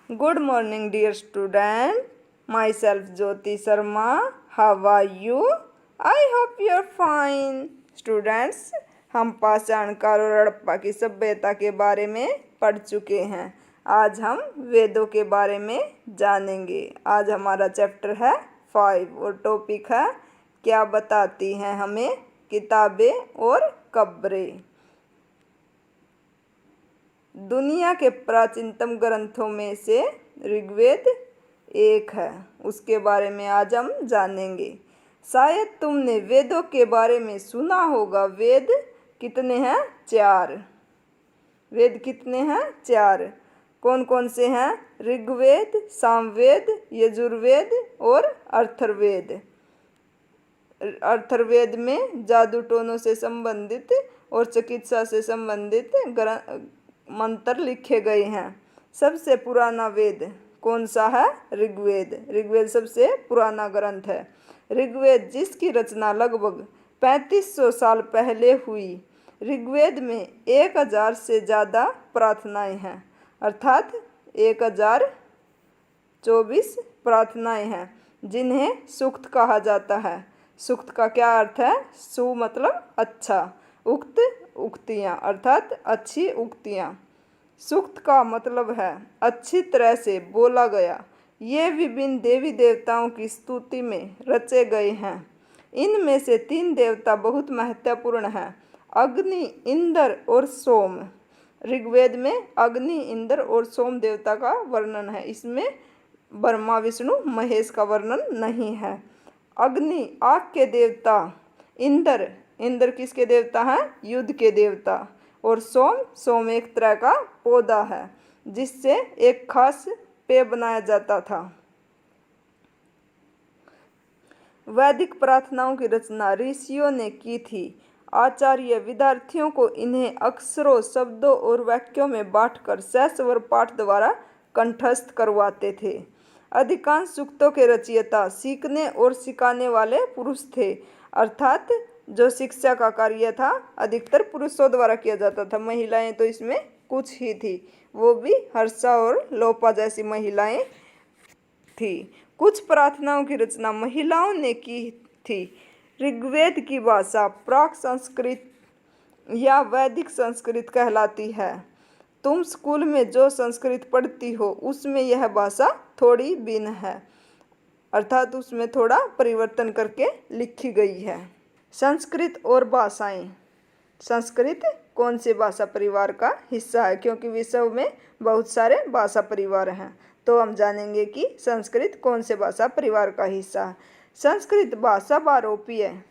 Good morning, dear student. Myself Jyoti Sharma. How are you? I hope you're fine. Students, हम पाषाणकाल और हड़प्पा की सभ्यता के बारे में पढ़ चुके हैं। आज हम वेदों के बारे में जानेंगे। आज हमारा चैप्टर है 5 और टॉपिक है क्या बताती हैं हमें किताबें और कब्रें। दुनिया के प्राचीनतम ग्रंथों में से ऋग्वेद एक है, उसके बारे में आज हम जानेंगे। शायद तुमने वेदों के बारे में सुना होगा। वेद कितने हैं? 4। वेद कितने हैं? 4। कौन कौन से हैं? ऋग्वेद, सामवेद, यजुर्वेद और अथर्ववेद। अथर्ववेद में जादू टोनों से संबंधित और चिकित्सा से संबंधित मंत्र लिखे गए हैं। सबसे पुराना वेद कौन सा है? ऋग्वेद। ऋग्वेद सबसे पुराना ग्रंथ है। ऋग्वेद जिसकी रचना लगभग 3500 साल पहले हुई। ऋग्वेद में 1000 से ज़्यादा प्रार्थनाएं हैं, अर्थात 1024 प्रार्थनाएं हैं जिन्हें सूक्त कहा जाता है। सूक्त का क्या अर्थ है? सु मतलब अच्छा, उक्त उक्तियाँ अर्थात अच्छी उक्तियाँ। सूक्त का मतलब है अच्छी तरह से बोला गया। ये विभिन्न देवी देवताओं की स्तुति में रचे गए हैं। इनमें से 3 देवता बहुत महत्वपूर्ण हैं, अग्नि, इंद्र और सोम। ऋग्वेद में अग्नि, इंद्र और सोम देवता का वर्णन है। इसमें ब्रह्मा, विष्णु, महेश का वर्णन नहीं है। अग्नि आग के देवता, इंद्र किसके देवता हैं? युद्ध के देवता। और सोम एक तरह का पौधा है जिससे एक खास पेय बनाया जाता था। वैदिक प्रार्थनाओं की रचना ऋषियों ने की थी। आचार्य विद्यार्थियों को इन्हें अक्षरों, शब्दों और वाक्यों में बांटकर सहस्वर पाठ द्वारा कंठस्थ करवाते थे। अधिकांश सूक्तों के रचयिता सीखने और सिखाने वाले पुरुष थे, अर्थात जो शिक्षा का कार्य था अधिकतर पुरुषों द्वारा किया जाता था। महिलाएं तो इसमें कुछ ही थी, वो भी हर्षा और लोपा जैसी महिलाएं थी। कुछ प्रार्थनाओं की रचना महिलाओं ने की थी। ऋग्वेद की भाषा प्राक संस्कृत या वैदिक संस्कृत कहलाती है। तुम स्कूल में जो संस्कृत पढ़ती हो उसमें यह भाषा थोड़ी भिन्न है, अर्थात उसमें थोड़ा परिवर्तन करके लिखी गई है। संस्कृत और भाषाएं। संस्कृत कौन से भाषा परिवार का हिस्सा है? क्योंकि विश्व में बहुत सारे भाषा परिवार हैं, तो हम जानेंगे कि संस्कृत कौन से भाषा परिवार का हिस्सा है। संस्कृत भाषा बहुरूपीय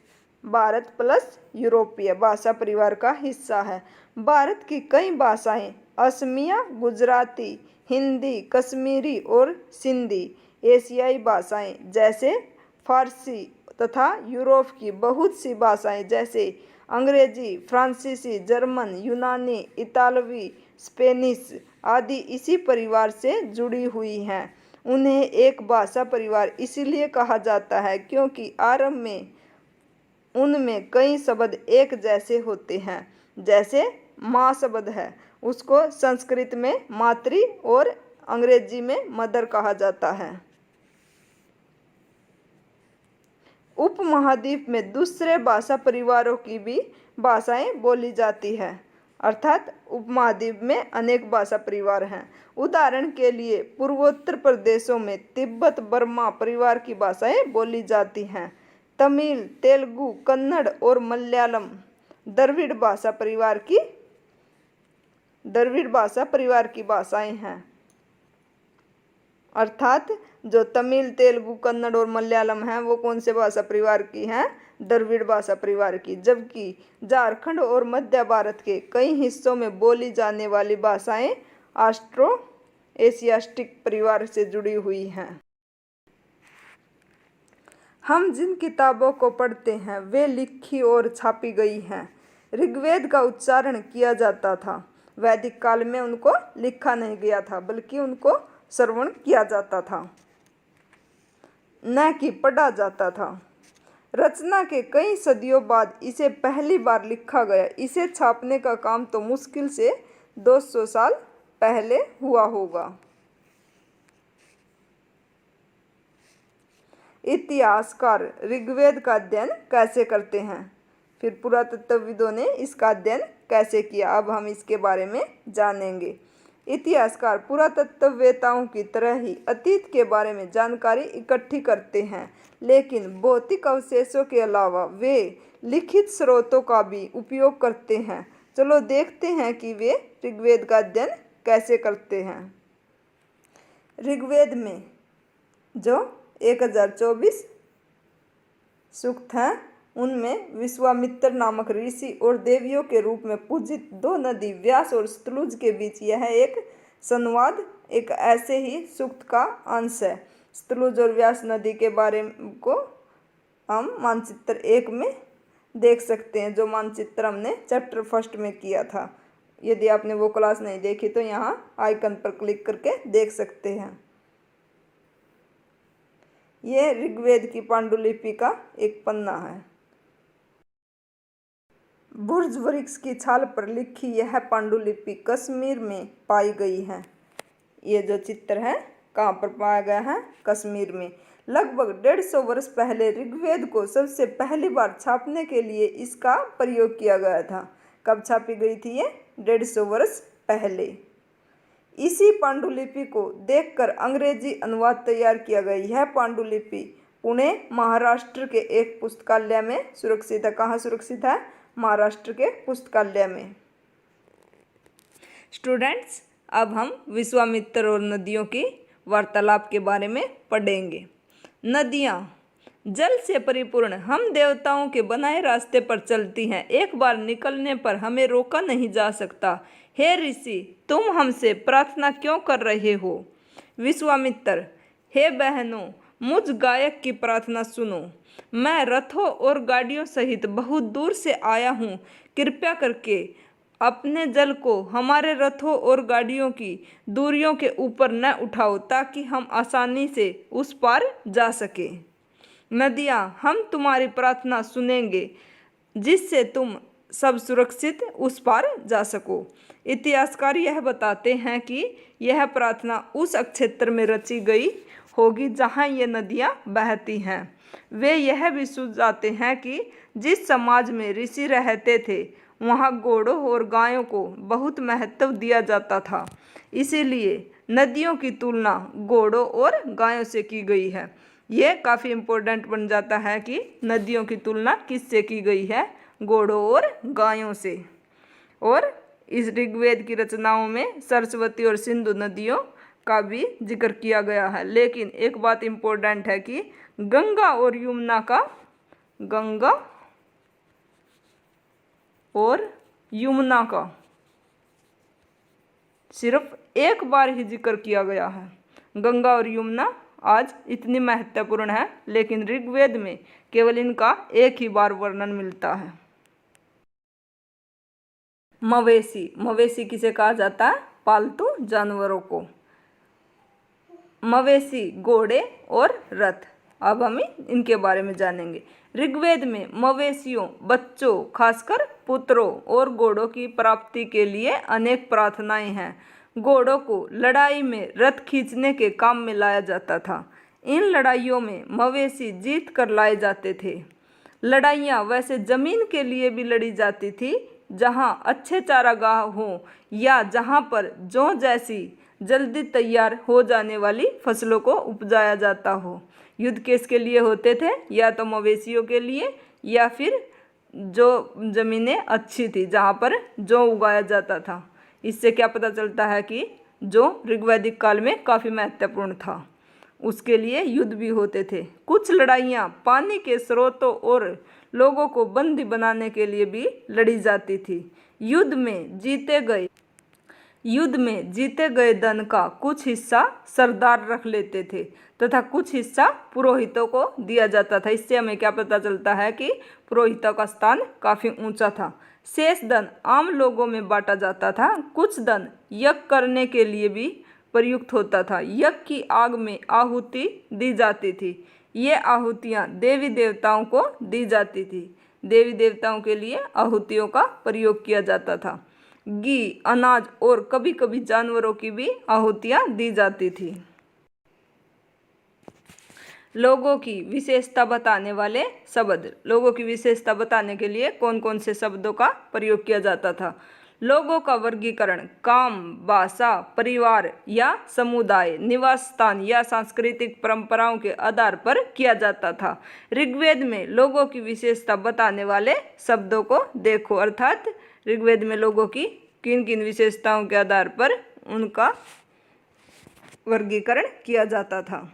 भारत प्लस यूरोपीय भाषा परिवार का हिस्सा है। भारत की कई भाषाएं असमिया, गुजराती, हिंदी, कश्मीरी और सिंधी एशियाई भाषाएं जैसे फारसी तथा यूरोप की बहुत सी भाषाएं जैसे अंग्रेजी, फ्रांसीसी, जर्मन, यूनानी, इतालवी, स्पेनिश आदि इसी परिवार से जुड़ी हुई हैं। उन्हें एक भाषा परिवार इसीलिए कहा जाता है क्योंकि आरंभ में उनमें कई शब्द एक जैसे होते हैं। जैसे माँ शब्द है, उसको संस्कृत में मातृ और अंग्रेजी में मदर कहा जाता है। उपमहाद्वीप में दूसरे भाषा परिवारों की भी भाषाएं बोली जाती है, अर्थात उपमहाद्वीप में अनेक भाषा परिवार हैं। उदाहरण के लिए पूर्वोत्तर प्रदेशों में तिब्बत बर्मा परिवार की भाषाएं बोली जाती हैं। तमिल, तेलुगु, कन्नड़ और मलयालम द्रविड़ भाषा परिवार की भाषाएं हैं, अर्थात जो तमिल, तेलुगु, कन्नड़ और मलयालम हैं वो कौन से भाषा परिवार की हैं? द्रविड़ भाषा परिवार की। जबकि झारखंड और मध्य भारत के कई हिस्सों में बोली जाने वाली भाषाएं ऑस्ट्रो एशियाटिक परिवार से जुड़ी हुई हैं। हम जिन किताबों को पढ़ते हैं वे लिखी और छापी गई हैं। ऋग्वेद का उच्चारण किया जाता था। वैदिक काल में उनको लिखा नहीं गया था, बल्कि उनको श्रवण किया जाता था, न कि पढ़ा जाता था। रचना के कई सदियों बाद इसे पहली बार लिखा गया। इसे छापने का काम तो मुश्किल से 200 साल पहले हुआ होगा। इतिहासकार ऋग्वेद का अध्ययन कैसे करते हैं? फिर पुरातत्वविदों ने इसका अध्ययन कैसे किया? अब हम इसके बारे में जानेंगे। इतिहासकार पुरातत्ववेत्ताओं की तरह ही अतीत के बारे में जानकारी इकट्ठी करते हैं, लेकिन भौतिक अवशेषों के अलावा वे लिखित स्रोतों का भी उपयोग करते हैं। चलो देखते हैं कि वे ऋग्वेद का अध्ययन कैसे करते हैं। ऋग्वेद में जो 1024 सूक्त हैं, उनमें विश्वामित्र नामक ऋषि और देवियों के रूप में पूजित दो नदी व्यास और सतलुज के बीच यह एक संवाद एक ऐसे ही सूक्त का अंश है। सतलुज और व्यास नदी के बारे को हम मानचित्र 1 में देख सकते हैं, जो मानचित्र हमने चैप्टर 1 में किया था। यदि आपने वो क्लास नहीं देखी तो यहाँ आइकन पर क्लिक करके देख सकते हैं। यह ऋग्वेद की पांडुलिपि का एक पन्ना है। बुर्ज वृक्ष की छाल पर लिखी यह पांडुलिपि कश्मीर में पाई गई है। ये जो चित्र है कहाँ पर पाया गया है? कश्मीर में। लगभग 150 वर्ष पहले ऋग्वेद को सबसे पहली बार छापने के लिए इसका प्रयोग किया गया था। कब छापी गई थी ये? 150 वर्ष पहले। इसी पांडुलिपि को देखकर अंग्रेजी अनुवाद तैयार किया गया। यह पांडुलिपि पुणे महाराष्ट्र के एक पुस्तकालय में सुरक्षित है। कहाँ सुरक्षित है? महाराष्ट्र के पुस्तकालय में। स्टूडेंट्स, अब हम विश्वामित्र और नदियों की वार्तालाप के बारे में पढ़ेंगे। नदियाँ जल से परिपूर्ण हम देवताओं के बनाए रास्ते पर चलती हैं। एक बार निकलने पर हमें रोका नहीं जा सकता। हे ऋषि, तुम हमसे प्रार्थना क्यों कर रहे हो? विश्वामित्र, हे बहनों, मुझ गायक की प्रार्थना सुनो। मैं रथों और गाड़ियों सहित बहुत दूर से आया हूँ। कृपया करके अपने जल को हमारे रथों और गाड़ियों की दूरियों के ऊपर न उठाओ, ताकि हम आसानी से उस पार जा सकें। नदियाँ, हम तुम्हारी प्रार्थना सुनेंगे, जिससे तुम सब सुरक्षित उस पार जा सको। इतिहासकार यह बताते हैं कि यह प्रार्थना उस क्षेत्र में रची गई होगी जहाँ ये नदियाँ बहती हैं। वे यह भी सुझाते हैं कि जिस समाज में ऋषि रहते थे, वहाँ घोड़ों और गायों को बहुत महत्व दिया जाता था। इसीलिए नदियों की तुलना घोड़ों और गायों से की गई है। ये काफ़ी इम्पोर्टेंट बन जाता है कि नदियों की तुलना किससे की गई है? घोड़ों और गायों से। और इस ऋग्वेद की रचनाओं में सरस्वती और सिंधु नदियों का भी जिक्र किया गया है। लेकिन एक बात इम्पोर्टेंट है कि गंगा और यमुना का सिर्फ एक बार ही जिक्र किया गया है। गंगा और यमुना आज इतनी महत्वपूर्ण है, लेकिन ऋग्वेद में केवल इनका एक ही बार वर्णन मिलता है। मवेशी, मवेशी किसे कहा जाता है? पालतू जानवरों को। मवेशी, घोड़े और रथ। अब हम इनके बारे में जानेंगे। ऋग्वेद में मवेशियों, बच्चों, खासकर पुत्रों और घोड़ों की प्राप्ति के लिए अनेक प्रार्थनाएं हैं। घोड़ों को लड़ाई में रथ खींचने के काम में लाया जाता था। इन लड़ाइयों में मवेशी जीत कर लाए जाते थे। लड़ाइयाँ वैसे जमीन के लिए भी लड़ी जाती थी, जहाँ अच्छे चारागाह हों या जहाँ पर जौ जैसी जल्दी तैयार हो जाने वाली फसलों को उपजाया जाता हो। युद्ध किसके लिए होते थे? या तो मवेशियों के लिए, या फिर जो ज़मीनें अच्छी थी जहाँ पर जौ उगाया जाता था। इससे क्या पता चलता है कि जो ऋग्वैदिक काल में काफ़ी महत्वपूर्ण था, उसके लिए युद्ध भी होते थे। कुछ लड़ाइयाँ पानी के स्रोतों और लोगों को बंदी बनाने के लिए भी लड़ी जाती थी। युद्ध में जीते गए धन का कुछ हिस्सा सरदार रख लेते थे तथा कुछ हिस्सा पुरोहितों को दिया जाता था। इससे हमें क्या पता चलता है कि पुरोहितों का स्थान काफ़ी ऊंचा था। शेष धन आम लोगों में बांटा जाता था। कुछ धन यज्ञ करने के लिए भी प्रयुक्त होता था। यज्ञ की आग में आहुति दी जाती थी। ये आहुतियाँ देवी देवताओं को दी जाती थी। देवी देवताओं के लिए आहुतियों का प्रयोग किया जाता था। घी, अनाज और कभी कभी जानवरों की भी आहुतियाँ दी जाती थी। लोगों की विशेषता बताने वाले शब्द। लोगों की विशेषता बताने के लिए कौन कौन से शब्दों का प्रयोग किया जाता था? लोगों का वर्गीकरण काम, भाषा, परिवार या समुदाय, निवास स्थान या सांस्कृतिक परंपराओं के आधार पर किया जाता था। ऋग्वेद में लोगों की विशेषता बताने वाले शब्दों को देखो, अर्थात ऋग्वेद में लोगों की किन किन विशेषताओं के आधार पर उनका वर्गीकरण किया जाता था।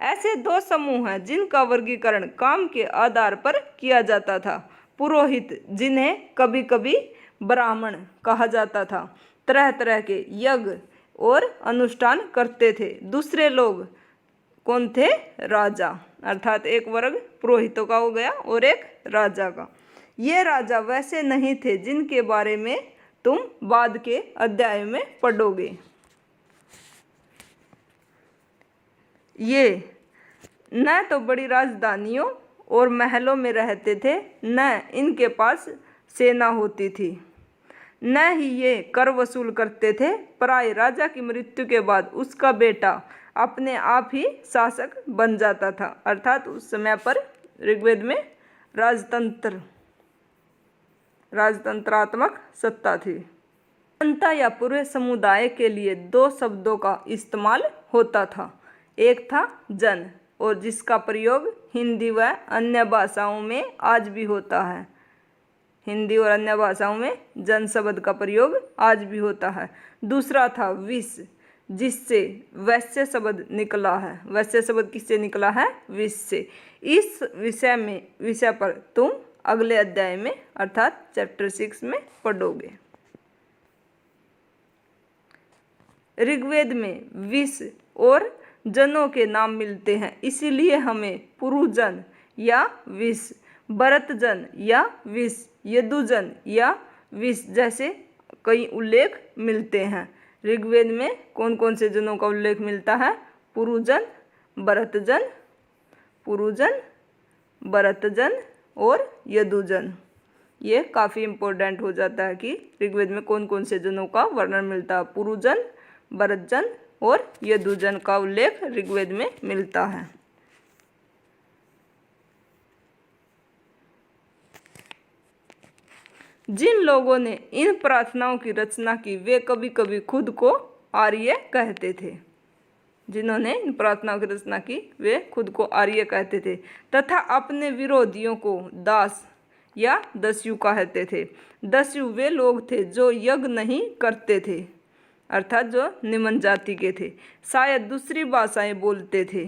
ऐसे दो समूह हैं जिनका वर्गीकरण काम के आधार पर किया जाता था। पुरोहित, जिन्हें कभी कभी ब्राह्मण कहा जाता था, तरह तरह के यज्ञ और अनुष्ठान करते थे। दूसरे लोग कौन थे? राजा, अर्थात एक वर्ग पुरोहितों का हो गया और एक राजा का। ये राजा वैसे नहीं थे जिनके बारे में तुम बाद के अध्याय में पढ़ोगे। ये न तो बड़ी राजधानियों और महलों में रहते थे, न इनके पास सेना होती थी, न ही ये कर वसूल करते थे। पराये राजा की मृत्यु के बाद उसका बेटा अपने आप ही शासक बन जाता था, अर्थात उस समय पर ऋग्वेद में राजतंत्रात्मक सत्ता थी। जनता या पूरे समुदाय के लिए दो शब्दों का इस्तेमाल होता था। एक था जन, और जिसका प्रयोग हिंदी व अन्य भाषाओं में आज भी होता है। हिंदी और अन्य भाषाओं में जन शब्द का प्रयोग आज भी होता है। दूसरा था विष, जिससे वैश्य शब्द निकला है। वैश्य शब्द किससे निकला है? विष से। इस विषय पर तुम अगले अध्याय में अर्थात चैप्टर 6 में पढ़ोगे। ऋग्वेद में विष और जनों के नाम मिलते हैं, इसीलिए हमें पुरुजन या विष, भरतजन या विष, यदुजन या विष जैसे कई उल्लेख मिलते हैं। ऋग्वेद में कौन कौन से जनों का उल्लेख मिलता है? पुरुजन, भरतजन और यदुजन। ये काफ़ी इम्पोर्टेंट हो जाता है कि ऋग्वेद में कौन कौन से जनों का वर्णन मिलता है। पुरुजन, भरतजन और यदुजन का उल्लेख ऋग्वेद में मिलता है। जिन लोगों ने इन प्रार्थनाओं की रचना की वे कभी कभी खुद को आर्य कहते थे। जिन्होंने इन प्रार्थनाओं की रचना की वे खुद को आर्य कहते थे तथा अपने विरोधियों को दास या दस्यु कहते थे। दस्यु वे लोग थे जो यज्ञ नहीं करते थे, अर्थात जो निम्न जाति के थे, शायद दूसरी भाषाएं बोलते थे।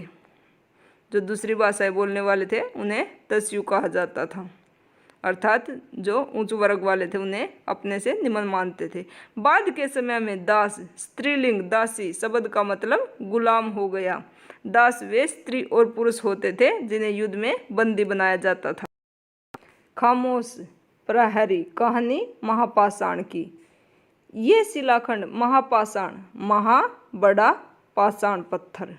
जो दूसरी भाषाएं बोलने वाले थे उन्हें दस्यु कहा जाता था, अर्थात जो उच्च वर्ग वाले थे उन्हें अपने से निम्न मानते थे। बाद के समय में दास स्त्रीलिंग दासी शब्द का मतलब गुलाम हो गया। दास वे स्त्री और पुरुष होते थे जिन्हें युद्ध में बंदी बनाया जाता था। खामोश प्रहरी कहानी महापाषाण की। ये शिलाखंड महापाषाण, महा बड़ा, पाषाण पत्थर,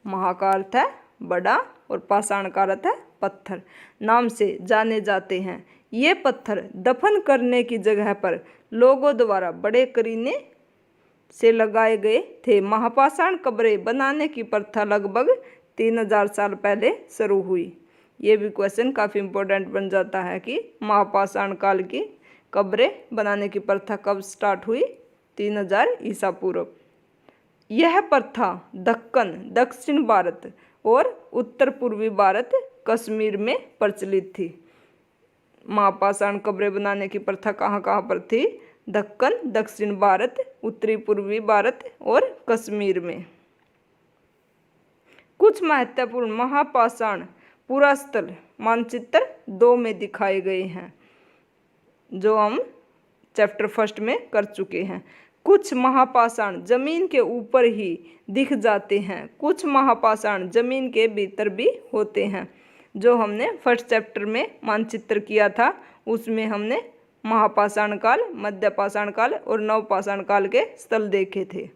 महा का अर्थ है बड़ा और पाषाण का अर्थ है पत्थर, नाम से जाने जाते हैं। ये पत्थर दफन करने की जगह पर लोगों द्वारा बड़े करीने से लगाए गए थे। महापाषाण कब्रें बनाने की प्रथा लगभग 3000 साल पहले शुरू हुई। ये भी क्वेश्चन काफ़ी इम्पोर्टेंट बन जाता है कि महापाषाण काल की कब्रें बनाने की प्रथा कब स्टार्ट हुई? 3000 ईसा पूर्व। यह प्रथा दक्कन दक्षिण भारत और उत्तर पूर्वी भारत कश्मीर में प्रचलित थी। महापाषाण कब्रें बनाने की प्रथा कहाँ कहाँ पर थी? दक्कन दक्षिण भारत, उत्तरी पूर्वी भारत और कश्मीर में। कुछ महत्वपूर्ण महापाषाण पुरास्थल मानचित्र 2 में दिखाए गए हैं, जो हम चैप्टर 1 में कर चुके हैं। कुछ महापाषाण जमीन के ऊपर ही दिख जाते हैं, कुछ महापाषाण जमीन के भीतर भी होते हैं। जो हमने फर्स्ट चैप्टर में मानचित्र किया था उसमें हमने महापाषाण काल, मध्यपाषाण काल और नवपाषाण काल के स्थल देखे थे।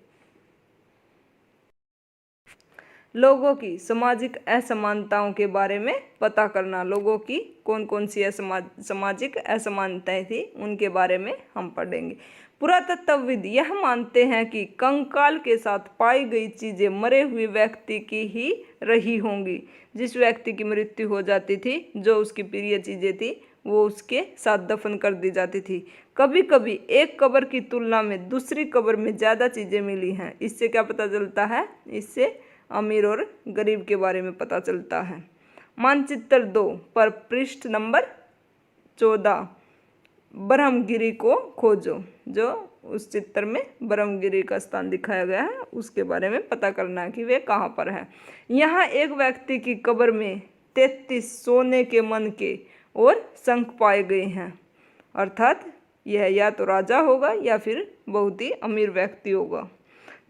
लोगों की सामाजिक असमानताओं के बारे में पता करना। लोगों की कौन कौन सी सामाजिक असमानताएं थी उनके बारे में हम पढ़ेंगे। पुरातत्वविद यह मानते हैं कि कंकाल के साथ पाई गई चीजें मरे हुए व्यक्ति की ही रही होंगी। जिस व्यक्ति की मृत्यु हो जाती थी, जो उसकी प्रिय चीजें थी, वो उसके साथ दफन कर दी जाती थी। कभी कभी एक कब्र की तुलना में दूसरी कब्र में ज़्यादा चीज़ें मिली हैं। इससे क्या पता चलता है? इससे अमीर और गरीब के बारे में पता चलता है। मानचित्र 2 पर पृष्ठ नंबर 14 ब्रह्मगिरी को खोजो। जो उस चित्र में ब्रह्मगिरी का स्थान दिखाया गया है, उसके बारे में पता करना है कि वे कहाँ पर है। यहाँ एक व्यक्ति की कब्र में 33 सोने के मन के और शंख पाए गए हैं, अर्थात यह या तो राजा होगा या फिर बहुत ही अमीर व्यक्ति होगा।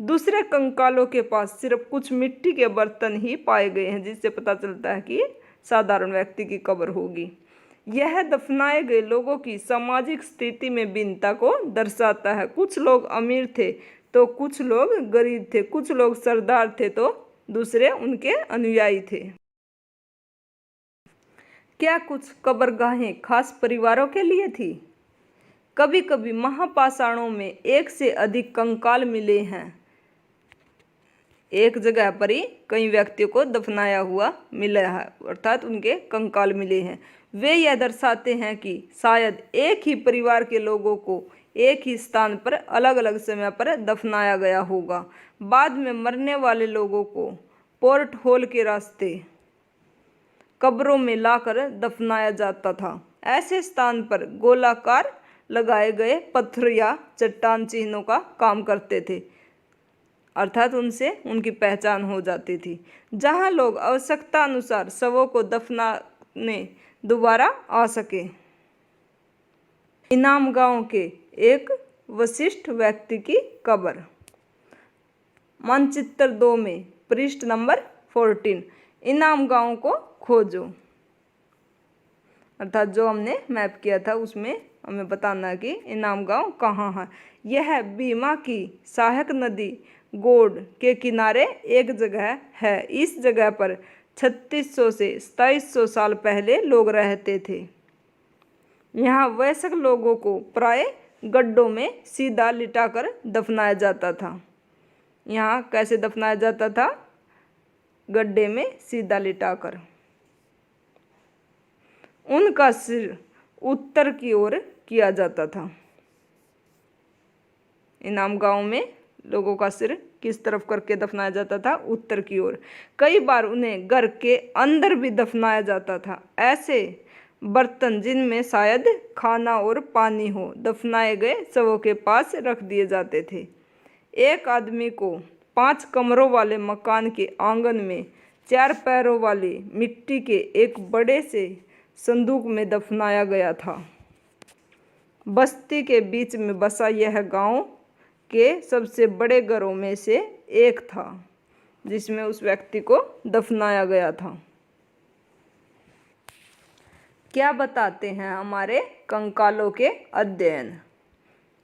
दूसरे कंकालों के पास सिर्फ कुछ मिट्टी के बर्तन ही पाए गए हैं, जिससे पता चलता है कि साधारण व्यक्ति की कब्र होगी। यह दफनाए गए लोगों की सामाजिक स्थिति में भिन्नता को दर्शाता है। कुछ लोग अमीर थे तो कुछ लोग गरीब थे, कुछ लोग सरदार थे तो दूसरे उनके अनुयायी थे। क्या कुछ कब्रगाहें खास परिवारों के लिए थी? कभी कभी महापाषाणों में एक से अधिक कंकाल मिले हैं। एक जगह पर ही कई व्यक्तियों को दफनाया हुआ मिला है, अर्थात उनके कंकाल मिले हैं। वे यह दर्शाते हैं कि शायद एक ही परिवार के लोगों को एक ही स्थान पर अलग अलग समय पर दफनाया गया होगा। बाद में मरने वाले लोगों को पोर्ट होल के रास्ते कब्रों में लाकर दफनाया जाता था। ऐसे स्थान पर गोलाकार लगाए गए पत्थर या चट्टान चिन्हों का काम करते थे, अर्थात उनसे उनकी पहचान हो जाती थी। जहां लोग आवश्यकता अनुसार शवों को दफनाने दोबारा आ सके। इनाम गांव के एक विशिष्ट व्यक्ति की कब्र। मानचित्र 2 में पृष्ठ नंबर 14 इनाम गांव को खोजो, अर्थात जो हमने मैप किया था उसमें हमें बताना है कि इनाम गांव कहाँ है। यह भीमा की सहायक नदी गोड के किनारे एक जगह है। इस जगह पर 3600 से 2700 साल पहले लोग रहते थे। यहाँ वयस्क लोगों को प्राय गड्ढों में सीधा लिटाकर दफनाया जाता था। यहाँ कैसे दफनाया जाता था? गड्ढे में सीधा लिटाकर। उनका सिर उत्तर की ओर किया जाता था। इनाम गांव में लोगों का सिर किस तरफ करके दफनाया जाता था? उत्तर की ओर। कई बार उन्हें घर के अंदर भी दफनाया जाता था। ऐसे बर्तन जिनमें शायद खाना और पानी हो, दफनाए गए शवों के पास रख दिए जाते थे। एक आदमी को 5 कमरों वाले मकान के आंगन में 4 पैरों वाली मिट्टी के एक बड़े से संदूक में दफनाया गया था। बस्ती के बीच में बसा यह गांव के सबसे बड़े घरों में से एक था, जिसमें उस व्यक्ति को दफनाया गया था। क्या बताते हैं हमारे कंकालों के अध्ययन?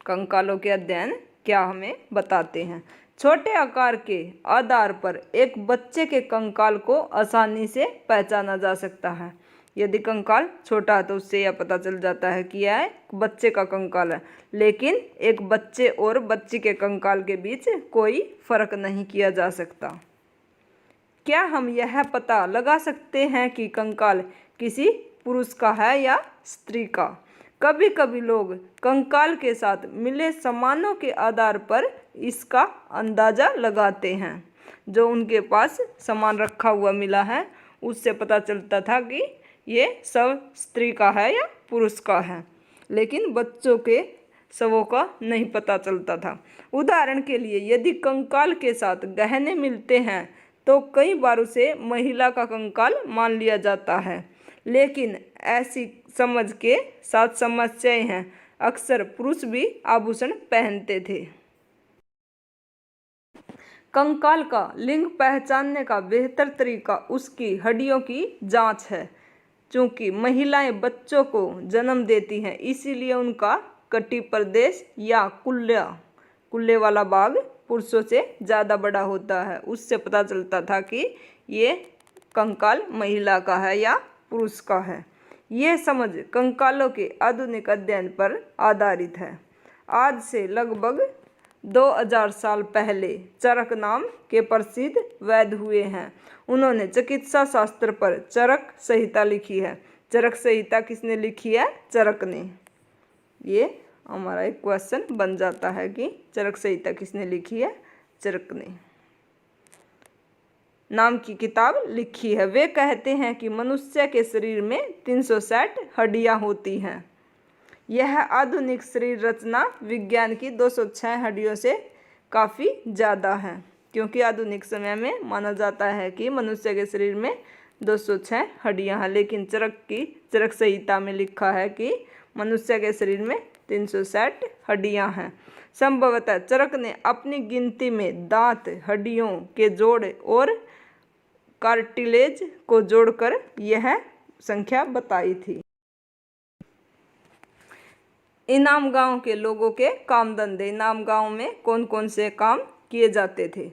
कंकालों के अध्ययन क्या हमें बताते हैं? छोटे आकार के आधार पर एक बच्चे के कंकाल को आसानी से पहचाना जा सकता है। यदि कंकाल छोटा है तो उससे यह पता चल जाता है कि यह बच्चे का कंकाल है, लेकिन एक बच्चे और बच्ची के कंकाल के बीच कोई फर्क नहीं किया जा सकता। क्या हम यह पता लगा सकते हैं कि कंकाल किसी पुरुष का है या स्त्री का? कभी कभी लोग कंकाल के साथ मिले सामानों के आधार पर इसका अंदाजा लगाते हैं। जो उनके पास सामान रखा हुआ मिला है, उससे पता चलता था कि ये शव स्त्री का है या पुरुष का है, लेकिन बच्चों के शवों का नहीं पता चलता था। उदाहरण के लिए, यदि कंकाल के साथ गहने मिलते हैं तो कई बार उसे महिला का कंकाल मान लिया जाता है, लेकिन ऐसी समझ के साथ समस्याएं हैं। अक्सर पुरुष भी आभूषण पहनते थे। कंकाल का लिंग पहचानने का बेहतर तरीका उसकी हड्डियों की जांच है। चूँकि महिलाएं बच्चों को जन्म देती हैं, इसीलिए उनका कटी प्रदेश या कुल्ले वाला भाग पुरुषों से ज़्यादा बड़ा होता है। उससे पता चलता था कि ये कंकाल महिला का है या पुरुष का है। ये समझ कंकालों के आधुनिक अध्ययन पर आधारित है। आज से लगभग 2000 साल पहले चरक नाम के प्रसिद्ध वैद्य हुए हैं। उन्होंने चिकित्सा शास्त्र पर चरक संहिता लिखी है। चरक संहिता किसने लिखी है? चरक ने। ये हमारा एक क्वेश्चन बन जाता है कि चरक संहिता किसने लिखी है? चरक ने नाम की किताब लिखी है। वे कहते हैं कि मनुष्य के शरीर में 360 हड्डियां होती हैं। यह आधुनिक शरीर रचना विज्ञान की 206 हड्डियों से काफ़ी ज़्यादा है, क्योंकि आधुनिक समय में माना जाता है कि मनुष्य के शरीर में 206 हड्डियां हैं, लेकिन चरक संहिता में लिखा है कि मनुष्य के शरीर में 360 हड्डियां हैं। संभवतः चरक ने अपनी गिनती में दांत, हड्डियों के जोड़ और कार्टिलेज को जोड़कर यह संख्या बताई थी। इनाम गांव के लोगों के काम धंधे। इनाम गांव में कौन कौन से काम किए जाते थे?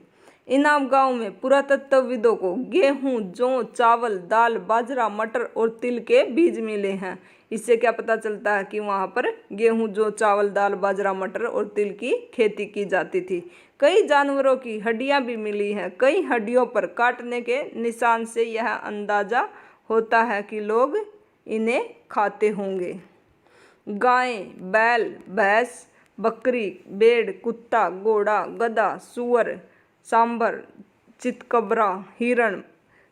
इनाम गांव में पुरातत्वविदों को गेहूं, जौ, चावल, दाल, बाजरा, मटर और तिल के बीज मिले हैं। इससे क्या पता चलता है कि वहाँ पर गेहूं, जौ, चावल, दाल, बाजरा, मटर और तिल की खेती की जाती थी। कई जानवरों की हड्डियां भी मिली हैं। कई हड्डियों पर काटने के निशान से यह अंदाजा होता है कि लोग इन्हें खाते होंगे। गाय, बैल, भैंस, बकरी, भेड़, कुत्ता, घोड़ा, गधा, सूअर, सांभर, चितकबरा, हिरण,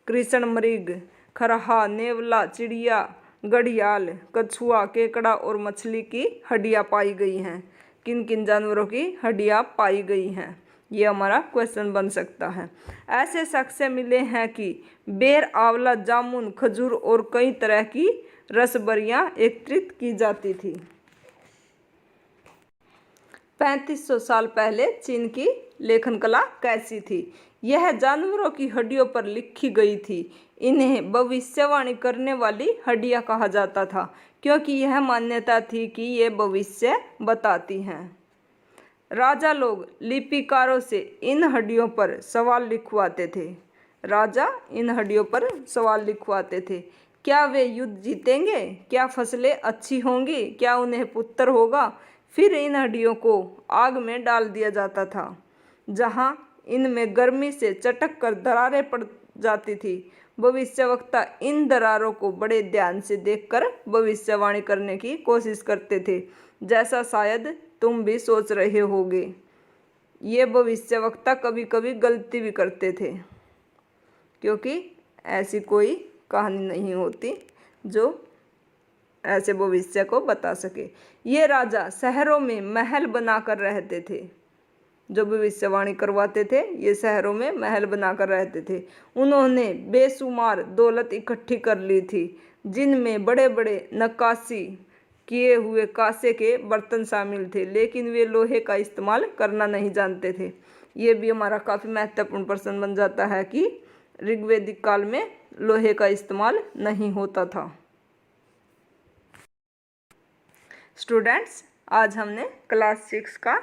कृष्ण मृग, खरहा, नेवला, चिड़िया, घड़ियाल, कछुआ, केकड़ा और मछली की हड्डियां पाई गई हैं। किन किन जानवरों की हड्डियां पाई गई हैं? ये हमारा क्वेश्चन बन सकता है। ऐसे साक्ष्य मिले हैं कि बेर, आंवला, जामुन, खजूर और कई तरह की रसबरियां एकत्रित की जाती थी। 3500 साल पहले चीन की लेखन कला कैसी थी? यह जानवरों की हड्डियों पर लिखी गई थी। इन्हें भविष्यवाणी करने वाली हड्डियां कहा जाता था, क्योंकि यह मान्यता थी कि ये भविष्य बताती हैं। राजा लोग लिपिकारों से इन हड्डियों पर सवाल लिखवाते थे। राजा इन हड्डियों पर सवाल लिखवाते थे। क्या वे युद्ध जीतेंगे? क्या फसलें अच्छी होंगी? क्या उन्हें पुत्र होगा? फिर इन हड्डियों को आग में डाल दिया जाता था, जहां इनमें गर्मी से चटक कर दरारें पड़ जाती थी। भविष्यवक्ता इन दरारों को बड़े ध्यान से देखकर भविष्यवाणी करने की कोशिश करते थे, जैसा शायद तुम भी सोच रहे होगे। ये भविष्यवक्ता कभी कभी गलती भी करते थे, क्योंकि ऐसी कोई कहानी नहीं होती जो ऐसे भविष्य को बता सके। ये राजा शहरों में महल बनाकर रहते थे। जो भविष्यवाणी करवाते थे, ये शहरों में महल बनाकर रहते थे। उन्होंने बेशुमार दौलत इकट्ठी कर ली थी, जिनमें बड़े बड़े नक्काशी किए हुए कांसे के बर्तन शामिल थे, लेकिन वे लोहे का इस्तेमाल करना नहीं जानते थे। ये भी हमारा काफ़ी महत्वपूर्ण प्रश्न बन जाता है कि ऋग्वैदिक काल में लोहे का इस्तेमाल नहीं होता था। स्टूडेंट्स, आज हमने क्लास 6 का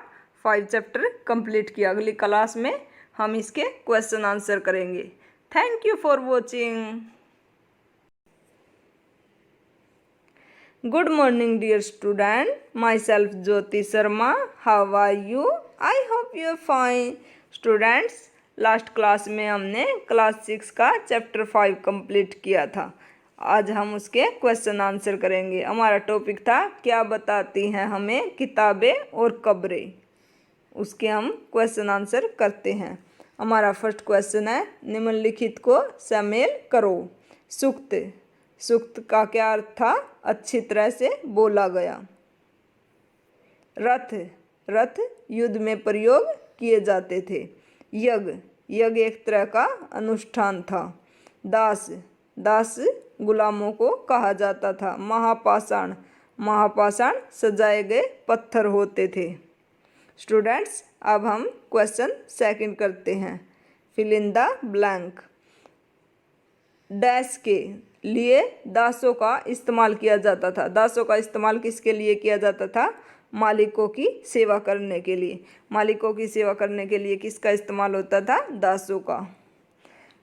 5 चैप्टर कंप्लीट किया। अगली क्लास में हम इसके क्वेश्चन आंसर करेंगे। Thank you for watching. Good morning dear student, myself Jyoti Sharma. How are you? I hope you are fine. Students, last class में हमने क्लास 6 का चैप्टर 5 कंप्लीट किया था। आज हम उसके क्वेश्चन आंसर करेंगे। हमारा टॉपिक था क्या बताती हैं हमें किताबें और कब्रें। उसके हम क्वेश्चन आंसर करते हैं। हमारा फर्स्ट क्वेश्चन है, निम्नलिखित को शामिल करो। सूक्त। सूक्त का क्या अर्थ था? अच्छी तरह से बोला गया। रथ। रथ युद्ध में प्रयोग किए जाते थे। यज्ञ। यज्ञ एक तरह का अनुष्ठान था। दास। दास गुलामों को कहा जाता था। महापाषाण। महापाषाण सजाए गए पत्थर होते थे। स्टूडेंट्स, अब हम क्वेश्चन सेकंड करते हैं। Fill in the blank. Dash के लिए दासों का इस्तेमाल किया जाता था। दासों का इस्तेमाल किसके लिए किया जाता था? मालिकों की सेवा करने के लिए। मालिकों की सेवा करने के लिए किसका इस्तेमाल होता था? दासों का।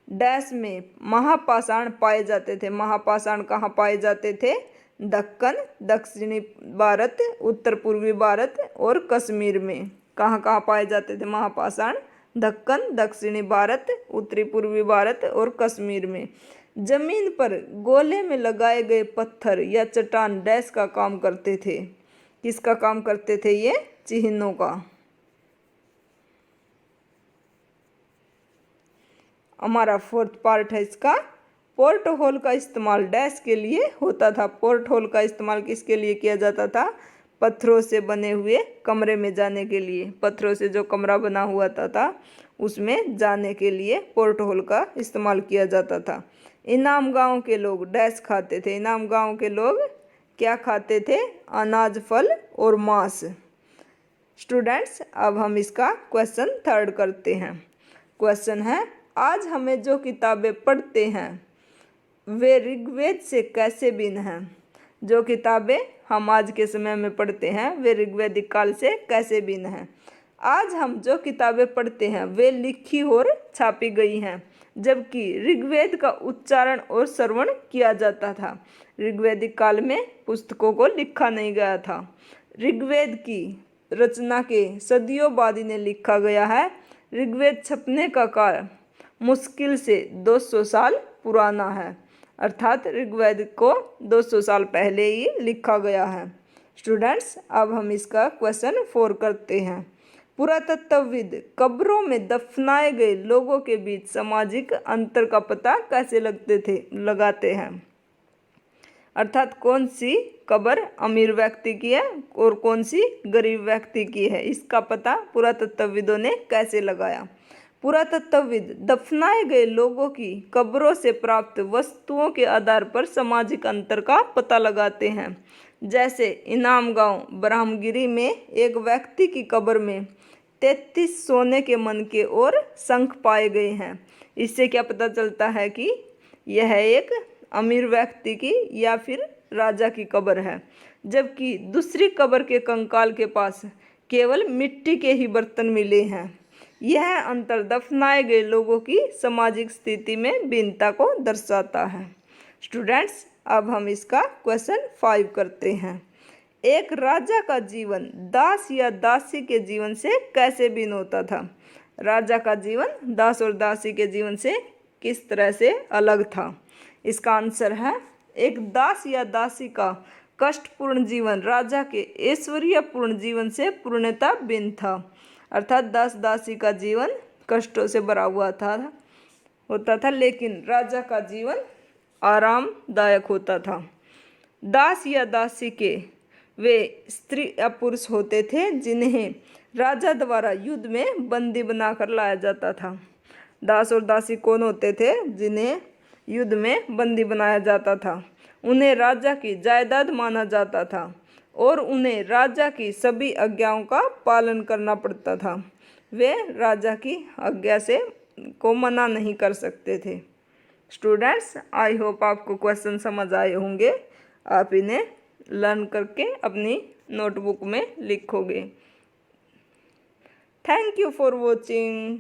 डैश में महापाषाण पाए जाते थे। महापाषाण कहाँ पाए जाते थे? दक्कन, दक्षिणी भारत, उत्तर पूर्वी भारत और कश्मीर में। कहाँ कहाँ पाए जाते थे महापाषाण? दक्कन, दक्षिणी भारत, उत्तरी पूर्वी भारत और कश्मीर में। जमीन पर गोले में लगाए गए पत्थर या चट्टान डैश का काम करते थे? किसका काम करते थे ये? चिन्हों का। हमारा फोर्थ पार्ट है इसका, पोर्ट होल का इस्तेमाल डैश के लिए होता था? पोर्ट होल का इस्तेमाल किसके लिए किया जाता था? पत्थरों से बने हुए कमरे में जाने के लिए। पत्थरों से जो कमरा बना हुआ था उसमें जाने के लिए पोर्ट होल का इस्तेमाल किया जाता था। इनाम गांव के लोग डैश खाते थे? इनाम गांव के लोग क्या खाते थे? अनाज, फल और मांस। स्टूडेंट्स, अब हम इसका क्वेश्चन थर्ड करते हैं। क्वेश्चन है, आज हमें जो किताबें पढ़ते हैं वे ऋग्वेद से कैसे भिन्न हैं? जो किताबें हम आज के समय में पढ़ते हैं वे ऋग्वैदिक काल से कैसे भिन्न हैं? आज हम जो किताबें पढ़ते हैं वे लिखी और छापी गई हैं, जबकि ऋग्वेद का उच्चारण और श्रवण किया जाता था। ऋग्वैदिक काल में पुस्तकों को लिखा नहीं गया था। ऋग्वेद की रचना के सदियों बाद इन्हें लिखा गया है। ऋग्वेद छपने का काल मुश्किल से 200 साल पुराना है, अर्थात ऋग्वेद को 200 साल पहले ही लिखा गया है। स्टूडेंट्स, अब हम इसका क्वेश्चन 4 करते हैं। पुरातत्वविद कब्रों में दफनाए गए लोगों के बीच सामाजिक अंतर का पता कैसे लगाते हैं? अर्थात कौन सी कब्र अमीर व्यक्ति की है और कौन सी गरीब व्यक्ति की है, इसका पता पुरातत्वविदों ने कैसे लगाया? पुरातत्वविद दफनाए गए लोगों की कब्रों से प्राप्त वस्तुओं के आधार पर सामाजिक अंतर का पता लगाते हैं। जैसे इनाम गांव ब्रह्मगिरी में एक व्यक्ति की कब्र में 33 सोने के मनके और शंख पाए गए हैं। इससे क्या पता चलता है कि यह एक अमीर व्यक्ति की या फिर राजा की कब्र है, जबकि दूसरी कब्र के कंकाल के पास केवल मिट्टी के ही बर्तन मिले हैं। यह अंतर दफनाए गए लोगों की सामाजिक स्थिति में भिन्नता को दर्शाता है। स्टूडेंट्स, अब हम इसका क्वेश्चन 5 करते हैं। एक राजा का जीवन दास या दासी के जीवन से कैसे भिन्न होता था? राजा का जीवन दास और दासी के जीवन से किस तरह से अलग था? इसका आंसर है, एक दास या दासी का कष्टपूर्ण जीवन राजा के ऐश्वर्यपूर्ण जीवन से पूर्णतः भिन्न था। अर्थात दास दासी का जीवन कष्टों से भरा हुआ होता था, लेकिन राजा का जीवन आरामदायक होता था। दास या दासी के वे स्त्री या पुरुष होते थे जिन्हें राजा द्वारा युद्ध में बंदी बनाकर लाया जाता था। दास और दासी कौन होते थे? जिन्हें युद्ध में बंदी बनाया जाता था। उन्हें राजा की जायदाद माना जाता था और उन्हें राजा की सभी आज्ञाओं का पालन करना पड़ता था। वे राजा की आज्ञा से को मना नहीं कर सकते थे। स्टूडेंट्स, आई होप आपको क्वेश्चन समझ आए होंगे। आप इन्हें लर्न करके अपनी नोटबुक में लिखोगे। Thank you for watching.